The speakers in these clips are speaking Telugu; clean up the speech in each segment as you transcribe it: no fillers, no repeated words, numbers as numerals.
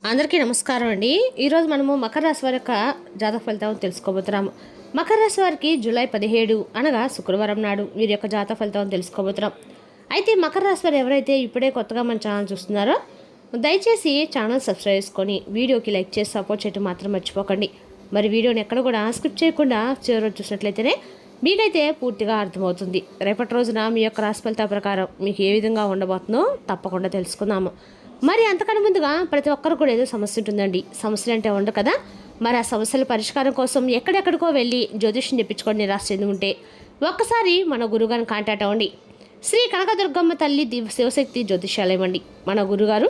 అందరికీ నమస్కారం అండి. ఈరోజు మనము మకర రాశి వారి యొక్క జాతక ఫలితాలను తెలుసుకోబోతున్నాము. మకర రాశి వారికి జూలై 17 అనగా శుక్రవారం నాడు వీరి యొక్క జాతక ఫలితాలను తెలుసుకోబోతున్నాం. అయితే మకర రాశి వారు ఎవరైతే ఇప్పుడే కొత్తగా మన ఛానల్ చూస్తున్నారో దయచేసి ఛానల్ సబ్స్క్రైబ్ చేసుకొని వీడియోకి లైక్ చేసి సపోర్ట్ చేయడం మాత్రం మర్చిపోకండి. మరి వీడియోని ఎక్కడ కూడా స్కిప్ చేయకుండా చివరి చూసినట్లయితేనే మీకైతే పూర్తిగా అర్థమవుతుంది. రేపటి రోజున మీ యొక్క రాశి ఫలితాల ప్రకారం మీకు ఏ విధంగా ఉండబోతుందో తప్పకుండా తెలుసుకుందాము. మరి అంతకన్నా ముందుగా ప్రతి ఒక్కరు కూడా ఏదో సమస్య ఉంటుందండి. సమస్యలు అంటే ఉండవు కదా. మరి ఆ సమస్యల పరిష్కారం కోసం ఎక్కడెక్కడికో వెళ్ళి జ్యోతిష్యం చెప్పించుకొని నిరాశ చెంది ఉంటే ఒక్కసారి మన గురుగారిని కాంటాక్ట్ అవ్వండి. శ్రీ కనకదుర్గమ్మ తల్లి శివశక్తి జ్యోతిష్యాలయం అండి. మన గురుగారు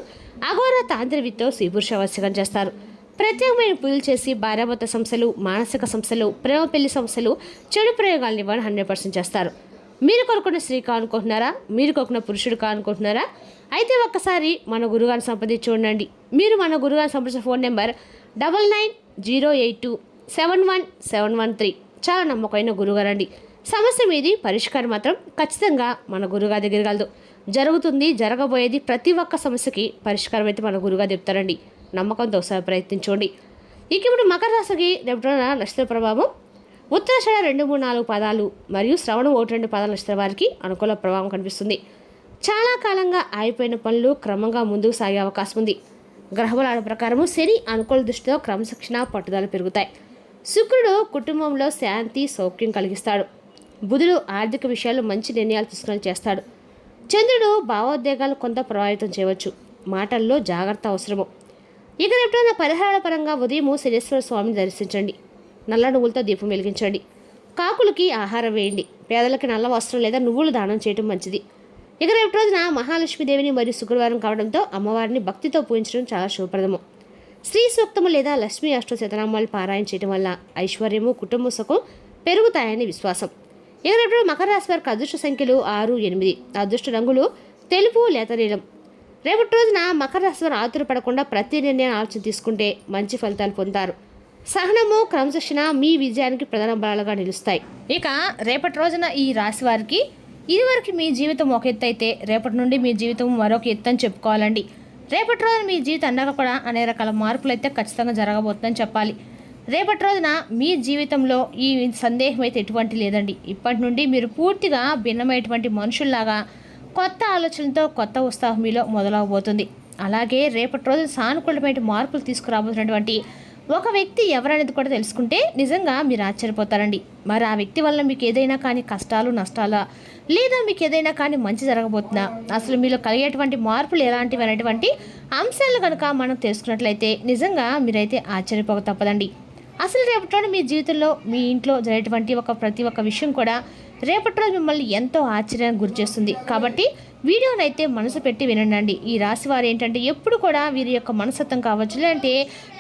అఘోర తాంత్రికతో శ్రీపురుష వశీకరణ చేస్తారు. ప్రత్యేకమైన పూజలు చేసి భార్యాభర్త సమస్యలు, మానసిక సమస్యలు, ప్రేమ పెళ్లి సమస్యలు, చెడు ప్రయోగాలను ఇవ్వని 100% చేస్తారు. మీరు కొనుక్కున్న స్త్రీ కానుకుంటున్నారా? మీరు కొనుక్కున్న పురుషుడు కానుకుంటున్నారా? అయితే ఒక్కసారి మన గురుగారిని సంప్రదించి చూడండి. మీరు మన గురుగారిని సంప్రదించిన ఫోన్ నెంబర్ 9908271713. చాలా నమ్మకమైన గురుగారు అండి. సమస్య మీది పరిష్కారం మాత్రం ఖచ్చితంగా మన గురుగారి దగ్గర కలదు. జరుగుతుంది, జరగబోయేది ప్రతి ఒక్క సమస్యకి పరిష్కారం అయితే మన గురుగారు చెప్తారండి. నమ్మకంతో ఒకసారి ప్రయత్నించండి. ఇక ఇప్పుడు మకర రాశికి రేపటి నక్షత్ర ప్రభావం ఉత్తరాషాఢ 2, 3, 4 పాదాలు మరియు శ్రవణం 1, 2 పాదాల నక్షత్ర వారికి అనుకూల ప్రభావం కనిపిస్తుంది. చాలా కాలంగా ఆగిపోయిన పనులు క్రమంగా ముందుకు సాగే అవకాశం ఉంది. గ్రహబలాల ప్రకారము శని అనుకూల దృష్టితో క్రమశిక్షణ, పట్టుదల పెరుగుతాయి. శుక్రుడు కుటుంబంలో శాంతి, సౌఖ్యం కలిగిస్తాడు. బుధుడు ఆర్థిక విషయాల్లో మంచి నిర్ణయాలు తీసుకుని చేస్తాడు. చంద్రుడు భావోద్వేగాలు కొంత ప్రభావితం చేయవచ్చు. మాటల్లో జాగ్రత్త అవసరము. ఇక ఎప్పుడైనా పరిహారాల పరంగా ఉదయం శనీశ్వర స్వామిని దర్శించండి. నల్ల నువ్వులతో దీపం వెలిగించండి. కాకులకి ఆహారం వేయండి. పేదలకి నల్ల వస్త్రం లేదా నువ్వులు దానం చేయడం మంచిది. ఇక రేపు రోజున మహాలక్ష్మీదేవిని మరియు శుక్రవారం కావడంతో అమ్మవారిని భక్తితో పూజించడం చాలా శుభప్రదము. శ్రీ సూక్తము లేదా లక్ష్మీ అష్టశతనామాలు పారాయణ చేయడం వల్ల ఐశ్వర్యము, కుటుంబ సుఖం పెరుగుతాయని విశ్వాసం. ఇక రేపు మకర రాశి వారికి అదృష్ట సంఖ్యలు 6, 8. అదృష్ట రంగులు తెలుపు, లేత నీలం. రేపటి రోజున మకర రాశి వారు ఆతురపడకుండా ప్రతి నిర్ణయం ఆలోచన తీసుకుంటే మంచి ఫలితాలు పొందుతారు. సహనము, క్రమశిక్షణ మీ విజయానికి ప్రధాన బలాలుగా నిలుస్తాయి. ఇక రేపటి రోజున ఈ రాశి వారికి ఇదివరకు మీ జీవితం ఒక ఎత్తు అయితే రేపటి నుండి మీ జీవితం మరొక ఎత్తు అని చెప్పుకోవాలండి. రేపటి రోజున మీ జీవితం అన్నాక కూడా అనేక రకాల మార్పులు అయితే ఖచ్చితంగా జరగబోతుందని చెప్పాలి. రేపటి రోజున మీ జీవితంలో ఈ సందేహం అయితే ఎటువంటి లేదండి. ఇప్పటి నుండి మీరు పూర్తిగా భిన్నమైనటువంటి మనుషుల్లాగా కొత్త ఆలోచనలతో కొత్త ఉత్సాహం మీలో మొదలవబోతుంది. అలాగే రేపటి రోజున సానుకూలమైన మార్పులు తీసుకురాబోతున్నటువంటి ఒక వ్యక్తి ఎవరనేది కూడా తెలుసుకుంటే నిజంగా మీరు ఆశ్చర్యపోతారండి. మరి ఆ వ్యక్తి వల్ల మీకు ఏదైనా కానీ కష్టాలు, నష్టాలా, లేదా మీకు ఏదైనా కానీ మంచి జరగబోతుందా, అసలు మీలో కలిగేటువంటి మార్పులు ఎలాంటివి అనేటువంటి అంశాలు కనుక మనం తెలుసుకున్నట్లయితే నిజంగా మీరైతే ఆశ్చర్యపోక తప్పదండి. అసలు రేపటి రోజు మీ జీవితంలో మీ ఇంట్లో జరిగేటువంటి ప్రతి ఒక్క విషయం కూడా రేపటి రోజు మిమ్మల్ని ఎంతో ఆశ్చర్యానికి గురి చేస్తుంది. కాబట్టి వీడియోనైతే మనసు పెట్టి వినండి. ఈ రాశి వారు ఏంటంటే ఎప్పుడు కూడా వీరి యొక్క మనస్తత్వం కావచ్చు, లేదంటే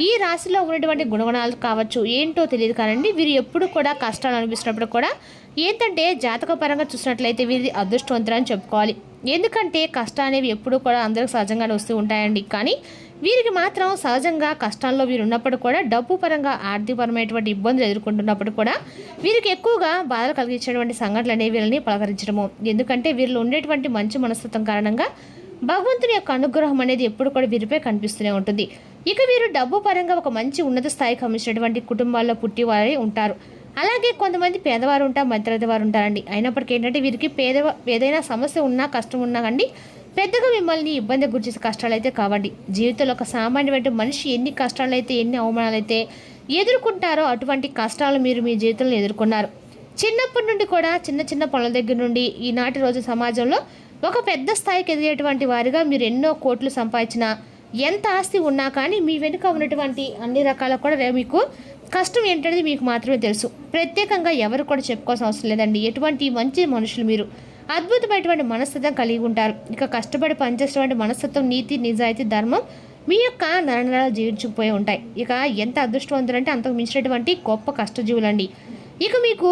ఈ రాశిలో ఉన్నటువంటి గుణగణాలు కావచ్చు, ఏంటో తెలియదు కానండి, వీరు ఎప్పుడు కూడా కష్టాలు అనిపిస్తున్నప్పుడు కూడా ఏంటంటే జాతక పరంగా చూసినట్లయితే వీరి అదృష్టవంతులని చెప్పుకోవాలి. ఎందుకంటే కష్టాలు అనేవి ఎప్పుడు కూడా అందరికి సహజంగానే వస్తూ ఉంటాయండి. కానీ వీరికి మాత్రం సహజంగా కష్టాల్లో వీరు ఉన్నప్పుడు కూడా డబ్బు పరంగా ఆర్థికపరమైనటువంటి ఇబ్బందులు ఎదుర్కొంటున్నప్పుడు కూడా వీరికి ఎక్కువగా బాధలు కలిగించేటువంటి సంఘటనలు అనేవి వీళ్ళని పలకరించడము. ఎందుకంటే వీరిలో ఉండేటువంటి మంచి మనస్తత్వం కారణంగా భగవంతుని యొక్క అనుగ్రహం అనేది ఎప్పుడు కూడా వీరిపై కనిపిస్తూనే ఉంటుంది. ఇక వీరు డబ్బు పరంగా ఒక మంచి ఉన్నత స్థాయికి గమనించినటువంటి కుటుంబాల్లో పుట్టివారై ఉంటారు. అలాగే కొంతమంది పేదవారు ఉంటారు, మధ్యతరగతి వారు ఉంటారండి. అయినప్పటికీ ఏంటంటే వీరికి ఏదైనా సమస్య ఉన్నా, కష్టం ఉన్నా కండి పెద్దగా మిమ్మల్ని ఇబ్బంది గురిచేసే కష్టాలు అయితే కావండి. జీవితంలో ఒక సామాన్యమైన మనిషి ఎన్ని కష్టాలు అయితే, ఎన్ని అవమానాలు అయితే ఎదుర్కొంటారో అటువంటి కష్టాలు మీరు మీ జీవితంలో ఎదుర్కొన్నారు. చిన్నప్పటి నుండి కూడా చిన్న చిన్న పనుల దగ్గర నుండి ఈనాటి రోజు సమాజంలో ఒక పెద్ద స్థాయికి ఎదిగేటువంటి వారిగా మీరు ఎన్నో కోట్లు సంపాదించిన, ఎంత ఆస్తి ఉన్నా కానీ మీ వెనుక ఉన్నటువంటి అన్ని రకాల కూడా మీకు కష్టం ఏంటనేది మీకు మాత్రమే తెలుసు. ప్రత్యేకంగా ఎవరు కూడా చెప్పుకోవాల్సిన అవసరం లేదండి. ఎటువంటి మంచి మనుషులు మీరు అద్భుతమైనటువంటి మనస్తత్వం కలిగి ఉంటారు. ఇక కష్టపడి పనిచేసేటువంటి మనస్తత్వం, నీతి, నిజాయితీ, ధర్మం మీ యొక్క నరనరాలు జీవించుకుపోయి ఉంటాయి. ఇక ఎంత అదృష్టవంతులంటే అంతకు మించినటువంటి గొప్ప కష్టజీవులండి. ఇక మీకు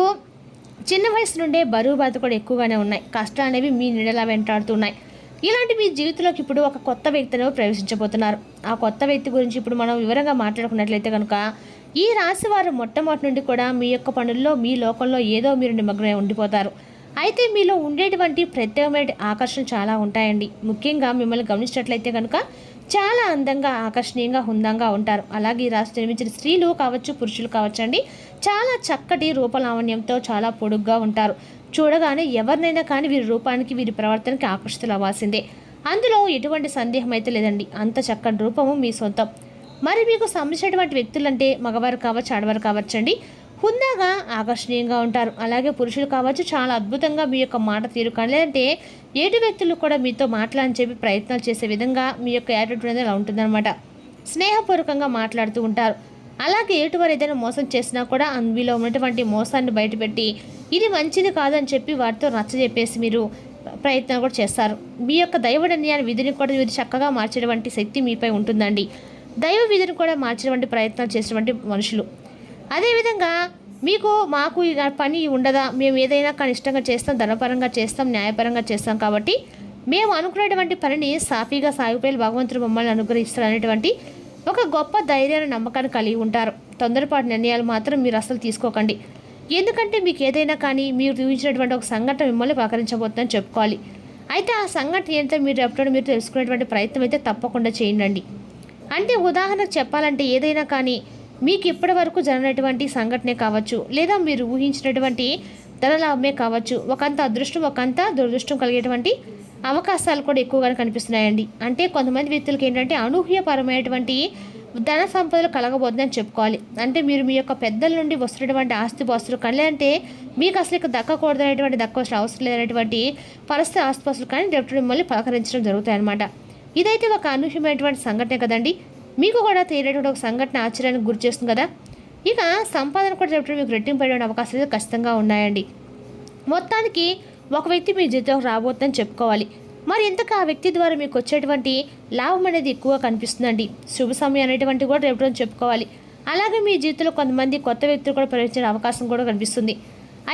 చిన్న వయసు నుండే బరువు బాధ కూడా ఎక్కువగానే ఉన్నాయి. కష్టాలు అనేవి మీ నీడలా వెంటాడుతున్నాయి. ఇలాంటి మీ జీవితంలోకి ఇప్పుడు ఒక కొత్త వ్యక్తిని ప్రవేశించబోతున్నారు. ఆ కొత్త వ్యక్తి గురించి ఇప్పుడు మనం వివరంగా మాట్లాడుకున్నట్లయితే కనుక ఈ రాశి వారు మొట్టమొదటి నుండి కూడా మీ యొక్క పనుల్లో, మీ లోకంలో ఏదో మీరు నిమగ్నమై ఉండిపోతారు. అయితే మీలో ఉండేటువంటి ప్రత్యేకమైన ఆకర్షణ చాలా ఉంటాయండి. ముఖ్యంగా మిమ్మల్ని గమనించినట్లయితే కనుక చాలా అందంగా ఆకర్షణీయంగా హుందంగా ఉంటారు. అలాగే ఈ రాశి జన్మించిన స్త్రీలు కావచ్చు పురుషులు కావచ్చండి చాలా చక్కటి రూపలావణ్యంతో చాలా పొడుగ్గా ఉంటారు. చూడగానే ఎవరినైనా కానీ వీరి రూపానికి వీరి ప్రవర్తనకి ఆకర్షితులు అవ్వాల్సిందే. అందులో ఎటువంటి సందేహం అయితే లేదండి. అంత చక్కటి రూపము మీ సొంతం. మరి మీకు సంబంధించినటువంటి వ్యక్తులంటే మగవారు కావచ్చు ఆడవారు కావచ్చండి హుందాగా ఆకర్షణీయంగా ఉంటారు. అలాగే పురుషులు కావచ్చు చాలా అద్భుతంగా మీ యొక్క మాట తీరు కానీ లేదంటే ఏడు వ్యక్తులు కూడా మీతో మాట్లాడని చెప్పి ప్రయత్నాలు చేసే విధంగా మీ యొక్క యాటిట్యూడ్ అనేది అలా ఉంటుందన్నమాట. స్నేహపూర్వకంగా మాట్లాడుతూ ఉంటారు. అలాగే ఎటువారు ఏదైనా మోసం చేసినా కూడా అందులో ఉన్నటువంటి మోసాన్ని బయటపెట్టి ఇది మంచిది కాదని చెప్పి వారితో నచ్చజెప్పేసి మీరు ప్రయత్నం కూడా చేస్తారు. మీ యొక్క దైవ నిర్ణయాన్ని విధిని కూడా మీరు చక్కగా మార్చేటువంటి శక్తి మీపై ఉంటుందండి. దైవ విధిని కూడా మార్చేటువంటి ప్రయత్నం చేసినటువంటి మనుషులు. అదేవిధంగా మాకు ఈ పని ఉండదా, మేము ఏదైనా కానీ ఇష్టంగా చేస్తాం, ధనపరంగా చేస్తాం, న్యాయపరంగా చేస్తాం కాబట్టి మేము అనుకునేటువంటి పనిని సాఫీగా సాగిపోయి భగవంతుడు మమ్మల్ని అనుగ్రహిస్తారు అనేటువంటి ఒక గొప్ప ధైర్యాన్ని నమ్మకాన్ని కలిగి ఉంటారు. తొందరపాటు నిర్ణయాలు మాత్రం మీరు అసలు తీసుకోకండి. ఎందుకంటే మీకు ఏదైనా కానీ మీరు ఊహించినటువంటి ఒక సంఘటన మిమ్మల్ని పలకరించబోతుందని చెప్పుకోవాలి. అయితే ఆ సంఘటన ఏంటో మీరు ఎప్పుడో మీరు తెలుసుకునేటువంటి ప్రయత్నం అయితే తప్పకుండా చేయండి. అంటే ఉదాహరణకు చెప్పాలంటే ఏదైనా కానీ మీకు ఇప్పటి వరకు జరిగినటువంటి సంఘటనే కావచ్చు లేదా మీరు ఊహించినటువంటి ధనలాభమే కావచ్చు ఒకంత అదృష్టం ఒకంత దురదృష్టం కలిగేటువంటి అవకాశాలు కూడా ఎక్కువగా కనిపిస్తున్నాయండి. అంటే కొంతమంది వ్యక్తులకి ఏంటంటే అనూహ్యపరమైనటువంటి ధన సంపదలు కలగబోతుందని చెప్పుకోవాలి. అంటే మీరు మీ యొక్క పెద్దల నుండి వస్తున్నటువంటి ఆస్తిపాస్తులు కానీ అంటే మీకు అసలు ఇక దక్కకూడదనేటువంటి దక్కవలసిన అవసరం లేనటువంటి పరిస్థితి ఆస్తిపాస్తులు కానీ రేపు మిమ్మల్ని పలకరించడం జరుగుతాయన్నమాట. ఇదైతే ఒక అనూహ్యమైనటువంటి సంఘటనే కదండి. మీకు కూడా తెలియనటువంటి ఒక సంఘటన ఆశ్చర్యానికి గురి చేస్తుంది కదా. ఇక సంపాదన కూడా రేపు మీకు రెట్టింపు అయ్యే అవకాశాలు ఖచ్చితంగా ఉన్నాయండి. మొత్తానికి ఒక వ్యక్తి మీ జీవితంలో రాబోతుందని చెప్పుకోవాలి. మరి ఇంతకు ఆ వ్యక్తి ద్వారా మీకు వచ్చేటువంటి లాభం అనేది ఎక్కువగా కనిపిస్తుందండి. శుభ సమయం అనేటువంటి కూడా రేపు చెప్పుకోవాలి. అలాగే మీ జీవితంలో కొంతమంది కొత్త వ్యక్తులు కూడా ప్రవేశించే అవకాశం కూడా కనిపిస్తుంది.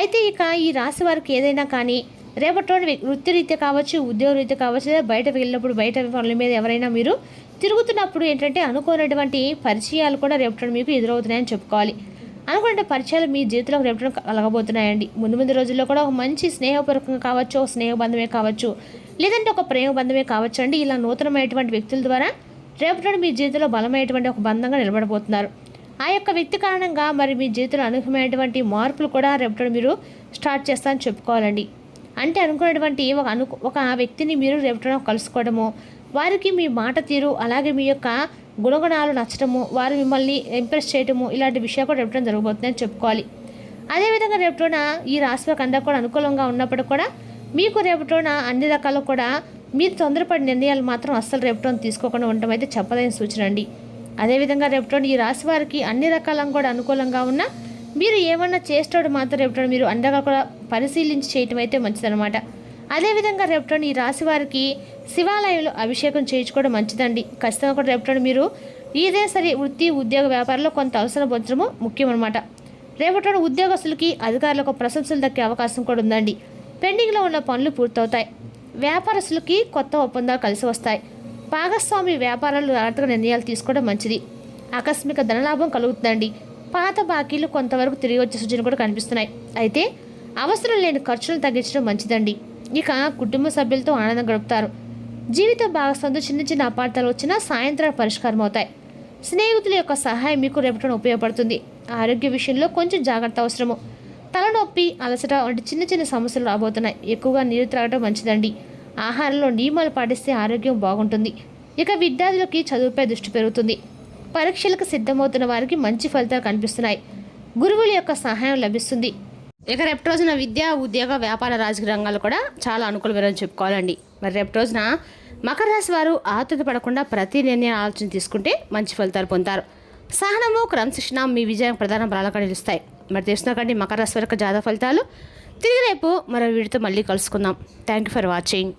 అయితే ఇక ఈ రాశి వారికి ఏదైనా కానీ రేపటి రోజు వృత్తిరీత్యా కావచ్చు ఉద్యోగ రీత్యా కావచ్చు లేదా బయట వెళ్ళినప్పుడు బయట పనుల మీద ఎవరైనా మీరు తిరుగుతున్నప్పుడు ఏంటంటే అనుకోనటువంటి పరిచయాలు కూడా రేపటి మీకు ఎదురవుతున్నాయని చెప్పుకోవాలి. అనుకునే పరిచయాలు మీ జీవితంలో రేపటి కలగబోతున్నాయండి. ముందు రోజుల్లో కూడా ఒక మంచి స్నేహపూర్వకంగా కావచ్చు ఒక స్నేహబంధమే కావచ్చు లేదంటే ఒక ప్రేమ బంధమే కావచ్చు అండి. ఇలా నూతనమైనటువంటి వ్యక్తుల ద్వారా రేపటి మీ జీవితంలో బలమైనటువంటి ఒక బంధంగా నిలబడబోతున్నారు. ఆ యొక్క వ్యక్తి కారణంగా మరి మీ జీవితంలో అనూహ్యమైనటువంటి మార్పులు కూడా రేపటి మీరు స్టార్ట్ చేస్తారని చెప్పుకోవాలండి. అంటే అనుకున్నటువంటి ఒక వ్యక్తిని మీరు రేపటి కలుసుకోవడము వారికి మీ మాట తీరు అలాగే మీ యొక్క గుణగణాలు నచ్చడము వారు మిమ్మల్ని ఇంప్రెస్ చేయడము ఇలాంటి విషయాలు కూడా రేపటి జరగబోతుందని చెప్పుకోవాలి. అదేవిధంగా రేపటిన ఈ రాశి అందరూ కూడా అనుకూలంగా ఉన్నప్పుడు కూడా మీకు రేపటిన అన్ని రకాలు కూడా మీరు తొందరపడి నిర్ణయాలు మాత్రం అస్సలు రేపటి తీసుకోకుండా ఉండటం అయితే చెప్పదైన సూచన అండి. అదేవిధంగా రేపటి ఈ రాశి వారికి అన్ని రకాలను కూడా అనుకూలంగా ఉన్న మీరు ఏమన్నా చేస్తాడు మాత్రం రేపటి మీరు అండగా కూడా పరిశీలించి చేయటం అయితే మంచిదన్నమాట. అదేవిధంగా రేపటి ఈ రాశి వారికి శివాలయంలో అభిషేకం చేయించుకోవడం మంచిదండి. ఖచ్చితంగా కూడా రేపటి మీరు ఇదే సరే వృత్తి ఉద్యోగ వ్యాపారంలో కొంత అవసరం పొందడము ముఖ్యం అనమాట. రేపటి ఉద్యోగస్తులకి అధికారులకు ప్రశంసలు దక్కే అవకాశం కూడా ఉందండి. పెండింగ్లో ఉన్న పనులు పూర్తవుతాయి. వ్యాపారస్తులకి కొత్త ఒప్పందాలు కలిసి వస్తాయి. భాగస్వామి వ్యాపారాలు జాగ్రత్తగా నిర్ణయాలు తీసుకోవడం మంచిది. ఆకస్మిక ధనలాభం కలుగుతుందండి. పాత బాకీలు కొంతవరకు తిరిగి వచ్చే సూచనలు కూడా కనిపిస్తున్నాయి. అయితే అవసరం లేని ఖర్చులను తగ్గించడం మంచిదండి. ఇక కుటుంబ సభ్యులతో ఆనందం గడుపుతారు. జీవిత భాగస్వామితో చిన్న చిన్న అపార్థాలు వచ్చినా సాయంత్రం పరిష్కారం అవుతాయి. స్నేహితుల యొక్క సహాయం మీకు రేపటిన ఉపయోగపడుతుంది. ఆరోగ్య విషయంలో కొంచెం జాగ్రత్త అవసరము. తలనొప్పి అలసట వంటి చిన్న చిన్న సమస్యలు రాబోతున్నాయి. ఎక్కువగా నీరు త్రాగడం మంచిదండి. ఆహారంలో నియమాలు పాటిస్తే ఆరోగ్యం బాగుంటుంది. ఇక విద్యార్థులకి చదువుపై దృష్టి పెరుగుతుంది. పరీక్షలకు సిద్ధమవుతున్న వారికి మంచి ఫలితాలు కనిపిస్తున్నాయి. గురువుల యొక్క సహాయం లభిస్తుంది. ఇక రేపటి రోజున విద్య ఉద్యోగ వ్యాపార రాజకీయ రంగాలు కూడా చాలా అనుకూలమని చెప్పుకోవాలండి. మరి రేపటి రోజున మకర రాశి వారు ఆతృత పడకుండా ప్రతి నిర్ణయం ఆలోచన తీసుకుంటే మంచి ఫలితాలు పొందుతారు. సహనము క్రమశిక్షణ మీ విజయం ప్రధాన బలాలుగా నిలుస్తాయి. మరి తెలుసుకున్నాకండి మకర రాశి వారి జాతక ఫలితాలు. తిరిగి రేపు మరో వీడితో మళ్ళీ కలుసుకుందాం. Thank you for watching.